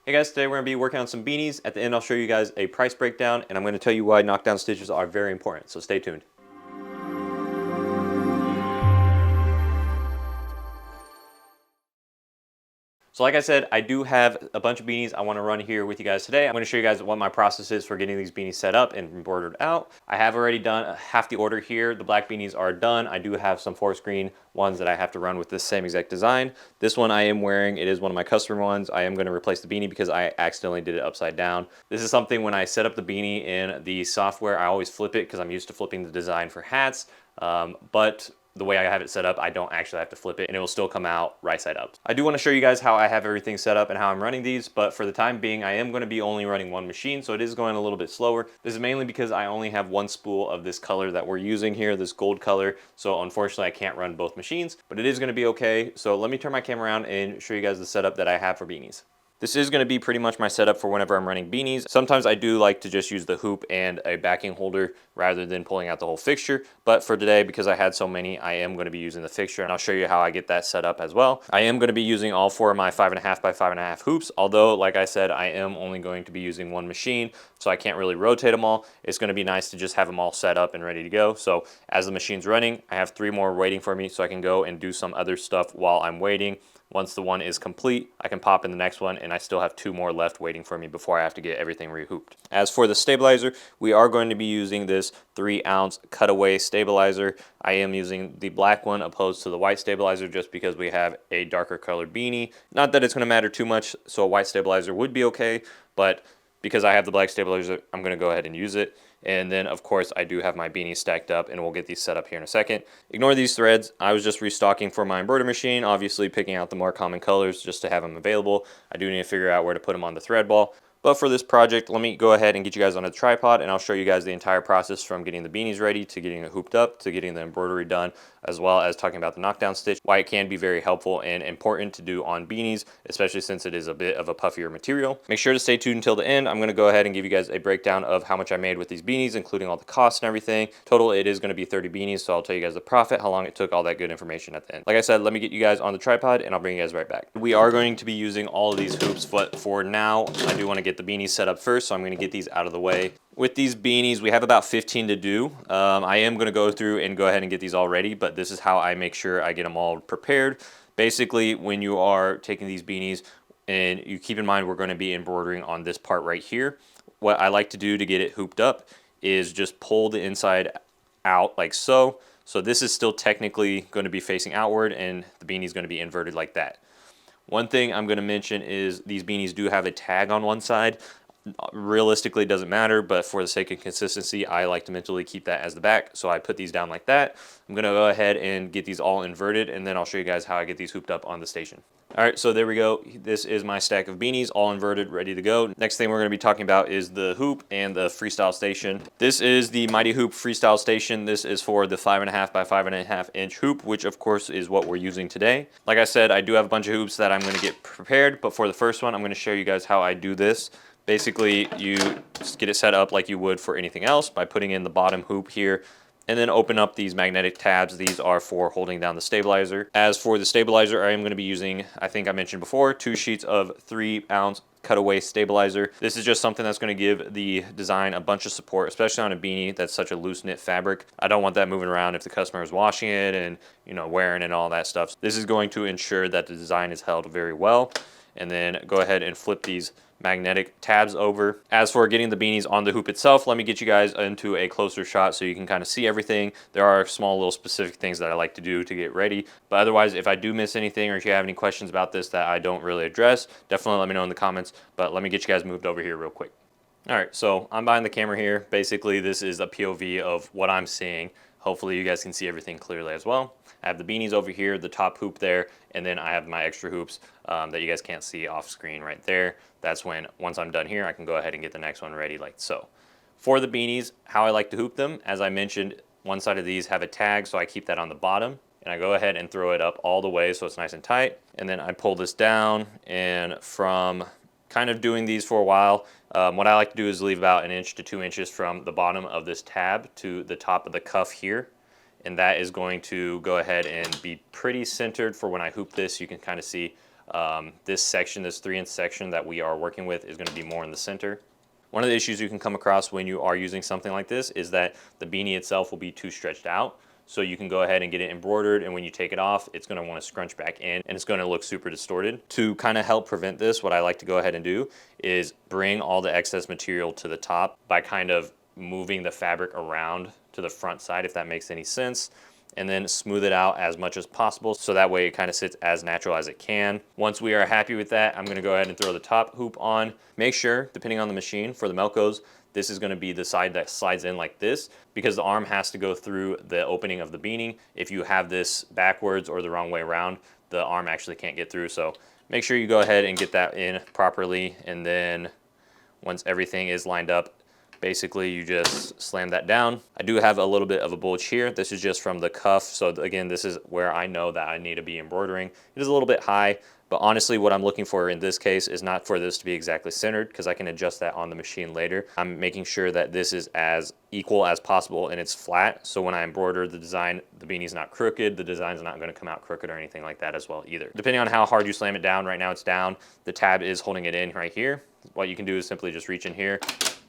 Hey guys, today we're going to be working on some beanies. At the end I'll show you guys a price breakdown and I'm going to tell you why knockdown stitches are very important, so stay tuned. So like I said, I do have a bunch of beanies I want to run here with you guys today. I'm going to show you guys what my process is for getting these beanies set up and embroidered out. I have already done half the order here. The black beanies are done. I do have some forest green ones that I have to run with this same exact design. This one I am wearing. It is one of my customer ones. I am going to replace the beanie because I accidentally did it upside down. This is something when I set up the beanie in the software, I always flip it because I'm used to flipping the design for hats. But the way I have it set up, I don't actually have to flip it and it will still come out right side up. I do want to show you guys how I have everything set up and how I'm running these, but for the time being, I am going to be only running one machine, so it is going a little bit slower. This is mainly because I only have one spool of this color that we're using here, this gold color, so unfortunately I can't run both machines, but it is going to be okay. So let me turn my camera around and show you guys the setup that I have for beanies. This is going to be pretty much my setup for whenever I'm running beanies. Sometimes I do like to just use the hoop and a backing holder rather than pulling out the whole fixture. But for today, because I had so many, I am going to be using the fixture and I'll show you how I get that set up as well. I am going to be using all four of my 5.5 by 5.5 hoops. Although, like I said, I am only going to be using one machine, so I can't really rotate them all. It's going to be nice to just have them all set up and ready to go. So as the machine's running, I have 3 more waiting for me so I can go and do some other stuff while I'm waiting. Once the one is complete, I can pop in the next one and I still have 2 more left waiting for me before I have to get everything rehooped. As for the stabilizer, we are going to be using this 3-ounce cutaway stabilizer. I am using the black one opposed to the white stabilizer just because we have a darker colored beanie. Not that it's going to matter too much, so a white stabilizer would be okay, but because I have the black stabilizer, I'm going to go ahead and use it. And then, of course, I do have my beanies stacked up, and we'll get these set up here in a second. Ignore these threads. I was just restocking for my embroidery machine, obviously picking out the more common colors just to have them available. I do need to figure out where to put them on the thread ball. But for this project, let me go ahead and get you guys on a tripod, and I'll show you guys the entire process from getting the beanies ready to getting it hooped up to getting the embroidery done, as well as talking about the knockdown stitch, why it can be very helpful and important to do on beanies, especially since it is a bit of a puffier material. Make sure to stay tuned until the end. I'm going to go ahead and give you guys a breakdown of how much I made with these beanies, including all the costs and everything. Total, it is going to be 30 beanies, so I'll tell you guys the profit, how long it took, all that good information at the end. Like I said, let me get you guys on the tripod, and I'll bring you guys right back. We are going to be using all of these hoops, but for now, I do want to get the beanies set up first, so I'm going to get these out of the way. With these beanies, we have about 15 to do. I am going to go through and go ahead and get these all ready, but this is how I make sure I get them all prepared. Basically, when you are taking these beanies, and you keep in mind we're going to be embroidering on this part right here, what I like to do to get it hooped up is just pull the inside out like so. So this is still technically going to be facing outward, and the beanie is going to be inverted like that. One thing I'm going to mention is these beanies do have a tag on one side. Realistically, it doesn't matter, but for the sake of consistency, I like to mentally keep that as the back, so I put these down like that. I'm going to go ahead and get these all inverted, and then I'll show you guys how I get these hooped up on the station. All right, so there we go. This is my stack of beanies, all inverted, ready to go. Next thing we're going to be talking about is the hoop and the freestyle station. This is the Mighty Hoop Freestyle Station. This is for the 5.5 by 5.5 inch hoop, which of course is what we're using today. Like I said, I do have a bunch of hoops that I'm going to get prepared, but for the first one, I'm going to show you guys how I do this. Basically, you just get it set up like you would for anything else by putting in the bottom hoop here, and then open up these magnetic tabs. These are for holding down the stabilizer. As for the stabilizer, I am going to be using, I think I mentioned before, 2 sheets of 3-ounce cutaway stabilizer. This is just something that's going to give the design a bunch of support, especially on a beanie that's such a loose knit fabric. I don't want that moving around if the customer is washing it and, you know, wearing and all that stuff. This is going to ensure that the design is held very well. And then go ahead and flip these magnetic tabs over. As for getting the beanies on the hoop itself, let me get you guys into a closer shot so you can kind of see everything. There are small little specific things that I like to do to get ready, but otherwise, if I do miss anything or if you have any questions about this that I don't really address, definitely let me know in the comments. But let me get you guys moved over here real quick. All right, so I'm behind the camera here. Basically, this is a POV of what I'm seeing. Hopefully you guys can see everything clearly as well. I have the beanies over here, the top hoop there, and then I have my extra hoops that you guys can't see off screen right there. That's when, once I'm done here, I can go ahead and get the next one ready like so. For the beanies, how I like to hoop them, as I mentioned, one side of these have a tag, so I keep that on the bottom. And I go ahead and throw it up all the way so it's nice and tight. And then I pull this down, and from kind of doing these for a while, what I like to do is leave about 1 inch to 2 inches from the bottom of this tab to the top of the cuff here. And that is going to go ahead and be pretty centered for when I hoop this. You can kind of see This section, this 3-inch section that we are working with, is going to be more in the center. One of the issues you can come across when you are using something like this is that the beanie itself will be too stretched out. So you can go ahead and get it embroidered, and when you take it off, it's going to want to scrunch back in, and it's going to look super distorted. To kind of help prevent this, what I like to go ahead and do is bring all the excess material to the top by kind of moving the fabric around to the front side, if that makes any sense, and then smooth it out as much as possible so that way it kind of sits as natural as it can. Once we are happy with that, I'm going to go ahead and throw the top hoop on. Make sure, depending on the machine, for the Melcos, this is going to be the side that slides in like this, because the arm has to go through the opening of the beanie. If you have this backwards or the wrong way around, the arm actually can't get through. So make sure you go ahead and get that in properly, and then once everything is lined up, basically you just slam that down. I do have a little bit of a bulge here. This is just from the cuff. So again, this is where I know that I need to be embroidering. It is a little bit high, but honestly what I'm looking for in this case is not for this to be exactly centered, because I can adjust that on the machine later. I'm making sure that this is as equal as possible and it's flat. So when I embroider the design, the beanie's not crooked, the design's not going to come out crooked or anything like that as well either. Depending on how hard you slam it down, right now it's down. The tab is holding it in right here. What you can do is simply just reach in here,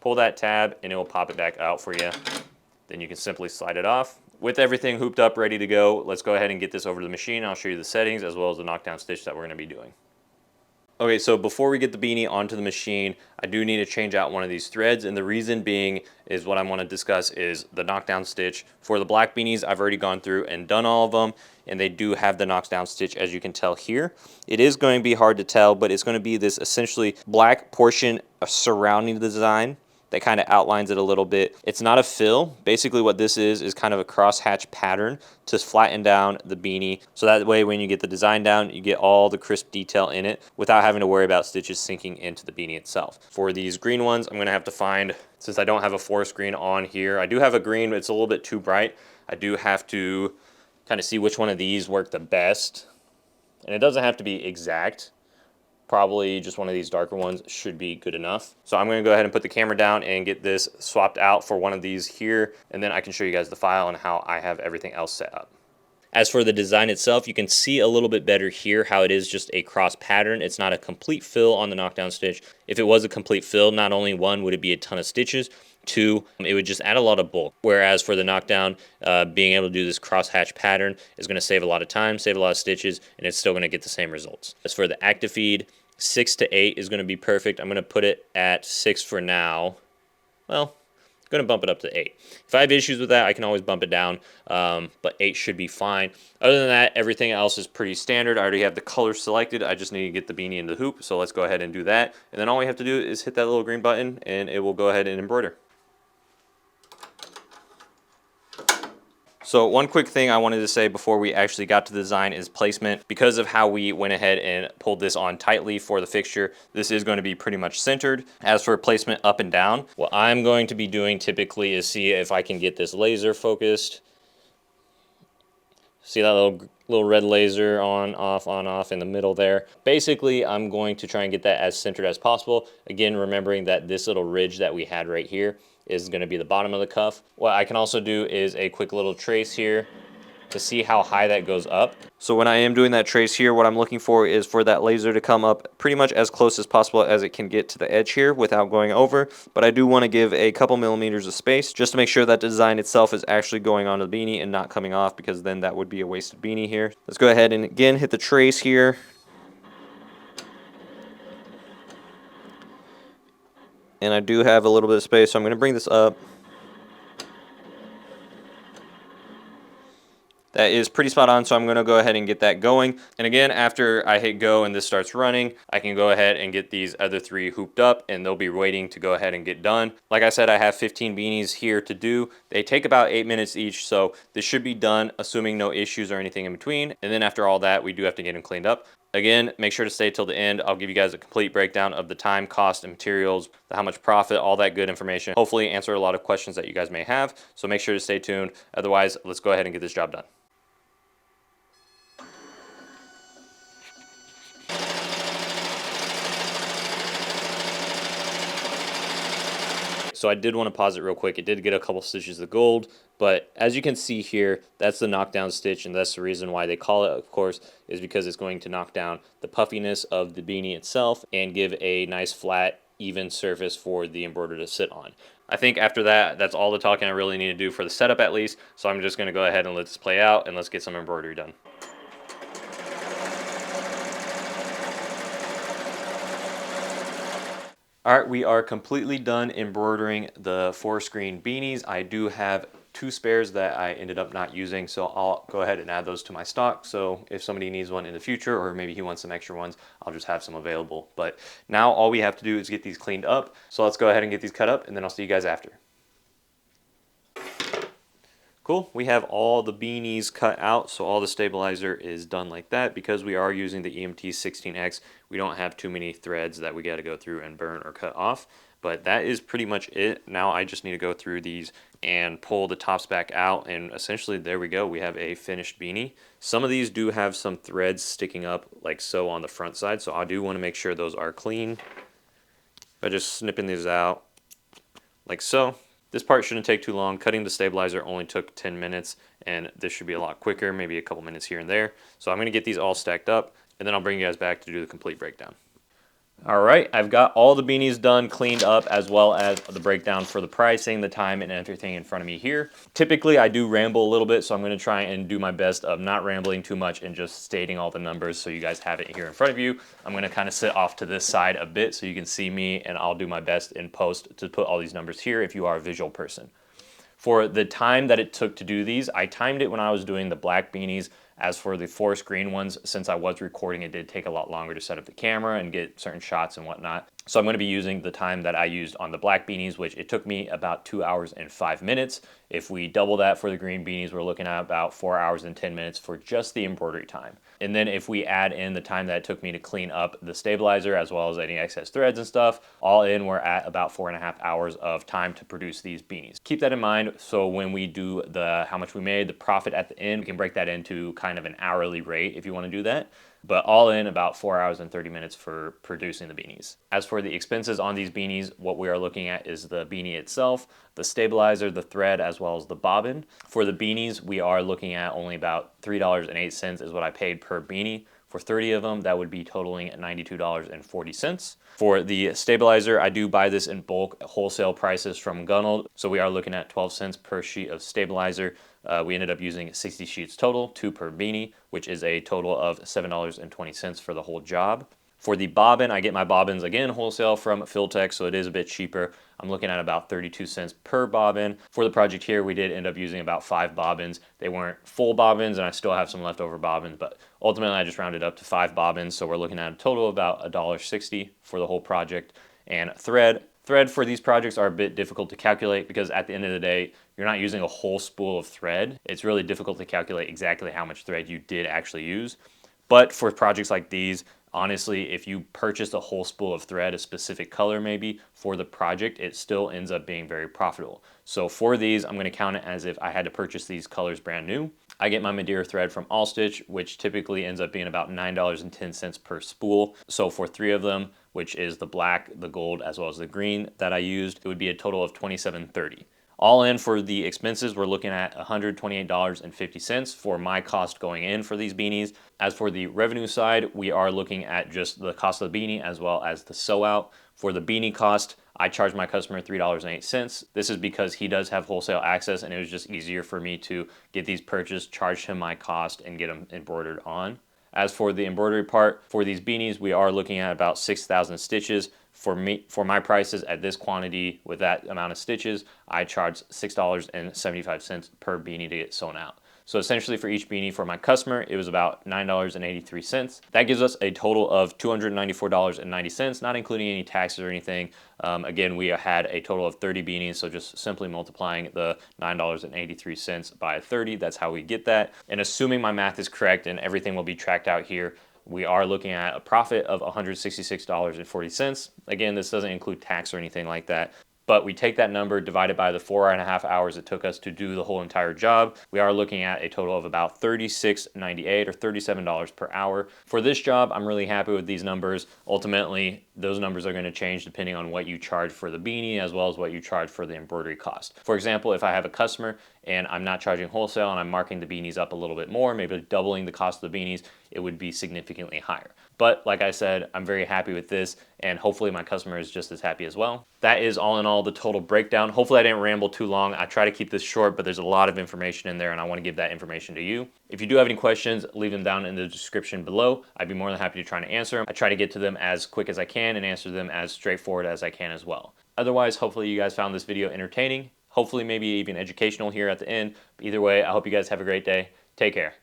pull that tab, and it will pop it back out for you. Then you can simply slide it off. With everything hooped up, ready to go, let's go ahead and get this over to the machine. I'll show you the settings as well as the knockdown stitch that we're going to be doing. Okay, so before we get the beanie onto the machine, I do need to change out one of these threads, and the reason being is what I want to discuss is the knockdown stitch. For the black beanies, I've already gone through and done all of them, and they do have the knockdown stitch, as you can tell here. It is going to be hard to tell, but it's going to be this essentially black portion surrounding the design that kind of outlines it a little bit. It's not a fill. Basically what this is kind of a crosshatch pattern to flatten down the beanie, so that way when you get the design down, you get all the crisp detail in it without having to worry about stitches sinking into the beanie itself. For these green ones, I'm going to have to find, since I don't have a forest green on here, I do have a green, but it's a little bit too bright. I do have to kind of see which one of these work the best, and it doesn't have to be exact. Probably just one of these darker ones should be good enough. So I'm going to go ahead and put the camera down and get this swapped out for one of these here, and then I can show you guys the file and how I have everything else set up. As for the design itself, you can see a little bit better here how it is just a cross pattern. It's not a complete fill on the knockdown stitch. If it was a complete fill, not only one, would it be a ton of stitches, two, it would just add a lot of bulk. Whereas for the knockdown, being able to do this crosshatch pattern is going to save a lot of time, save a lot of stitches, and it's still going to get the same results. As for the active feed, 6 to 8 is going to be perfect. I'm going to put it at 6 for now. Well, I'm going to bump it up to 8. If I have issues with that, I can always bump it down, but 8 should be fine. Other than that, everything else is pretty standard. I already have the color selected. I just need to get the beanie in the hoop, so let's go ahead and do that. And then all we have to do is hit that little green button, and it will go ahead and embroider. So one quick thing I wanted to say before we actually got to the design is placement. Because of how we went ahead and pulled this on tightly for the fixture, this is going to be pretty much centered. As for placement up and down, what I'm going to be doing typically is see if I can get this laser focused. See that little red laser on, off in the middle there. Basically, I'm going to try and get that as centered as possible. Again, remembering that this little ridge that we had right here is going to be the bottom of the cuff. What I can also do is a quick little trace here to see how high that goes up. So when I am doing that trace here, what I'm looking for is for that laser to come up pretty much as close as possible as it can get to the edge here without going over. But I do want to give a couple millimeters of space just to make sure that the design itself is actually going onto the beanie and not coming off, because then that would be a wasted beanie here. Let's go ahead and again hit the trace here. And I do have a little bit of space, so I'm going to bring this up. That is pretty spot on, so I'm going to go ahead and get that going. And again, after I hit go and this starts running, I can go ahead and get these other 3 hooped up, and they'll be waiting to go ahead and get done. Like I said, I have 15 beanies here to do. They take about 8 minutes each, so this should be done, assuming no issues or anything in between. And then after all that, we do have to get them cleaned up. Again, make sure to stay till the end. I'll give you guys a complete breakdown of the time, cost, and materials, how much profit, all that good information. Hopefully answer a lot of questions that you guys may have, so make sure to stay tuned. Otherwise, let's go ahead and get this job done. So I did want to pause it real quick. It did get a couple stitches of gold, but as you can see here, that's the knockdown stitch, and that's the reason why they call it, of course, is because it's going to knock down the puffiness of the beanie itself and give a nice flat, even surface for the embroidery to sit on. I think after that, that's all the talking I really need to do for the setup at least, so I'm just going to go ahead and let this play out, and let's get some embroidery done. All right, we are completely done embroidering the 4-screen beanies. I do have 2 spares that I ended up not using, so I'll go ahead and add those to my stock. So if somebody needs one in the future, or maybe he wants some extra ones, I'll just have some available. But now all we have to do is get these cleaned up. So let's go ahead and get these cut up, and then I'll see you guys after. Cool, we have all the beanies cut out, so all the stabilizer is done like that. Because we are using the EMT 16X, we don't have too many threads that we got to go through and burn or cut off. But that is pretty much it. Now I just need to go through these and pull the tops back out, and essentially there we go, we have a finished beanie. Some of these do have some threads sticking up like so on the front side, so I do want to make sure those are clean by just snipping these out like so. This part shouldn't take too long. Cutting the stabilizer only took 10 minutes, and this should be a lot quicker, maybe a couple minutes here and there. So I'm going to get these all stacked up, and then I'll bring you guys back to do the complete breakdown. All right, I've got all the beanies done, cleaned up, as well as the breakdown for the pricing, the time, and everything in front of me here. Typically, I do ramble a little bit, so I'm going to try and do my best of not rambling too much and just stating all the numbers so you guys have it here in front of you. I'm going to kind of sit off to this side a bit so you can see me, and I'll do my best in post to put all these numbers here if you are a visual person. For the time that it took to do these, I timed it when I was doing the black beanies. As for the 4-screen ones, since I was recording, it did take a lot longer to set up the camera and get certain shots and whatnot. So I'm going to be using the time that I used on the black beanies, which it took me about 2 hours and 5 minutes. If we double that for the green beanies, we're looking at about 4 hours and 10 minutes for just the embroidery time. And then if we add in the time that it took me to clean up the stabilizer as well as any excess threads and stuff, all in we're at about 4.5 hours of time to produce these beanies. Keep that in mind, so when we do the how much we made, the profit at the end, we can break that into kind of an hourly rate if you want to do that. But all in about 4 hours and 30 minutes for producing the beanies. As for the expenses on these beanies, what we are looking at is the beanie itself, the stabilizer, the thread, as well as the bobbin. For the beanies, we are looking at only about $3.08 is what I paid per beanie. For 30 of them, that would be totaling $92.40. For the stabilizer, I do buy this in bulk wholesale prices from Gunnell, so we are looking at 12 cents per sheet of stabilizer. We ended up using 60 sheets total, 2 per beanie, which is a total of $7.20 for the whole job. For the bobbin, I get my bobbins again wholesale from Filtech, so it is a bit cheaper. I'm looking at about 32 cents per bobbin. For the project here, we did end up using about 5 bobbins. They weren't full bobbins, and I still have some leftover bobbins, but ultimately I just rounded up to 5 bobbins, so we're looking at a total of about $1.60 for the whole project. And thread for these projects are a bit difficult to calculate because at the end of the day, you're not using a whole spool of thread. It's really difficult to calculate exactly how much thread you did actually use. But for projects like these, honestly, if you purchase a whole spool of thread, a specific color maybe, for the project, it still ends up being very profitable. So for these, I'm going to count it as if I had to purchase these colors brand new. I get my Madeira thread from Allstitch, which typically ends up being about $9.10 per spool. So for 3 of them, which is the black, the gold, as well as the green that I used, it would be a total of $27.30. All in for the expenses, we're looking at $128.50 for my cost going in for these beanies. As for the revenue side, we are looking at just the cost of the beanie as well as the sew out. For the beanie cost, I charge my customer $3.08. This is because he does have wholesale access, and it was just easier for me to get these purchased, charge him my cost, and get them embroidered on. As for the embroidery part, for these beanies, we are looking at about 6,000 stitches. For my prices at this quantity with that amount of stitches, I charge $6.75 per beanie to get sewn out. So essentially for each beanie for my customer, it was about $9.83. That gives us a total of $294.90, not including any taxes or anything. Again, we had a total of 30 beanies, so just simply multiplying the $9.83 by 30, that's how we get that. And assuming my math is correct and everything will be tracked out here, we are looking at a profit of $166.40. Again, this doesn't include tax or anything like that. but we take that number divided by the 4.5 hours it took us to do the whole entire job. We are looking at a total of about $36.98 or $37 per hour. For this job, I'm really happy with these numbers. Ultimately, those numbers are going to change depending on what you charge for the beanie as well as what you charge for the embroidery cost. For example, if I have a customer and I'm not charging wholesale and I'm marking the beanies up a little bit more, maybe doubling the cost of the beanies, it would be significantly higher. But like I said, I'm very happy with this, and hopefully my customer is just as happy as well. That is all in all the total breakdown. Hopefully I didn't ramble too long. I try to keep this short, but there's a lot of information in there and I want to give that information to you. If you do have any questions, leave them down in the description below. I'd be more than happy to try to answer them. I try to get to them as quick as I can and answer them as straightforward as I can as well. Otherwise, hopefully you guys found this video entertaining. Hopefully maybe even educational here at the end. Either way, I hope you guys have a great day. Take care.